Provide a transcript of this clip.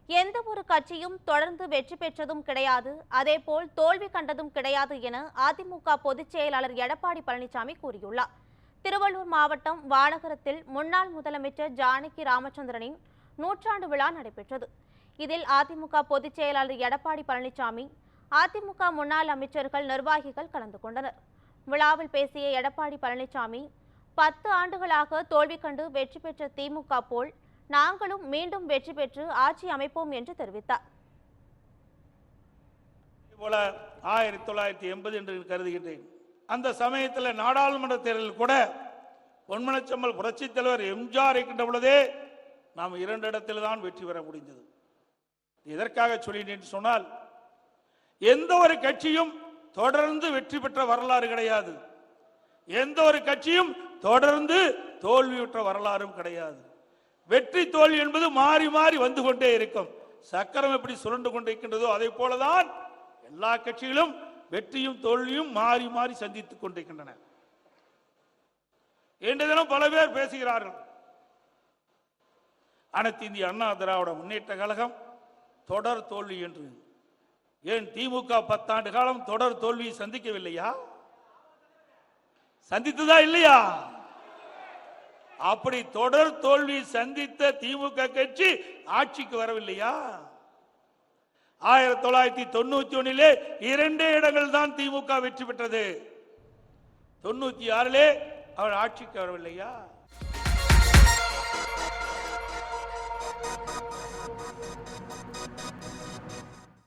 எந்த ஒரு கட்சியும் தொடர்ந்து வெற்றி பெற்றதும் கிடையாது, அதேபோல் தோல்வி கண்டதும் கிடையாது என அதிமுக பொதுச் செயலாளர் எடப்பாடி பழனிசாமி கூறியுள்ளார். திருவள்ளூர் மாவட்டம் வானகரத்தில் முன்னாள் முதலமைச்சர் ஜானகி ராமச்சந்திரனின் நூற்றாண்டு விழா நடைபெற்றது. இதில் அதிமுக பொதுச் செயலாளர் எடப்பாடி பழனிசாமி, அதிமுக முன்னாள் அமைச்சர்கள், நிர்வாகிகள் கலந்து கொண்டனர். விழாவில் பேசிய எடப்பாடி பழனிசாமி, 10 ஆண்டுகளாக தோல்வி கண்டு வெற்றி பெற்ற திமுக போல் நாங்களும் மீண்டும் வெற்றி பெற்று ஆட்சி அமைப்போம் என்று தெரிவித்தார். 1980 என்று கருதுகின்றேன். அந்த சமயத்தில் நாடாளுமன்ற தேர்தலில் கூட பொன்மனச்செம்மல் புரட்சித் தலைவர் எம்ஜிஆர் இருக்கின்ற பொழுதே நாம் 2 இடத்தில் தான் வெற்றி பெற முடிந்தது. எதற்காக சொல்லினேன் சொன்னால், எந்த ஒரு கட்சியும் தொடர்ந்து வெற்றி பெற்ற வரலாறு கிடையாது, எந்த ஒரு கட்சியும் தொடர்ந்து தோல்வி பெற்ற வரலாறும் கிடையாது. வெற்றி தோல்வி என்பது மாறி மாறி வந்து கொண்டே இருக்கும். சக்கரம் எப்படி சுரண்டு கொண்டிருக்கின்றதோ அதே போலதான் எல்லா கட்சிகளும் வெற்றியும் தோல்வியும் மாறி மாறி சந்தித்துக் கொண்டிருக்கின்றன. இன்று தினம் பல பேர் பேசுகிறார்கள், அனைத்து இந்திய அண்ணா திராவிட முன்னேற்ற கழகம் தொடர் தோல்வி என்று. ஏன் திமுக 10 ஆண்டு காலம் தொடர் தோல்வியை சந்திக்கவில்லையா? சந்தித்ததா இல்லையா? அப்படி தொடர் தோல்வி சந்தித்த திமுக கட்சி ஆட்சிக்கு வரவில்லையா? 1991 2 இடங்கள் தான் திமுக வெற்றி பெற்றது. 96 அவர் ஆட்சிக்கு வரவில்லையா?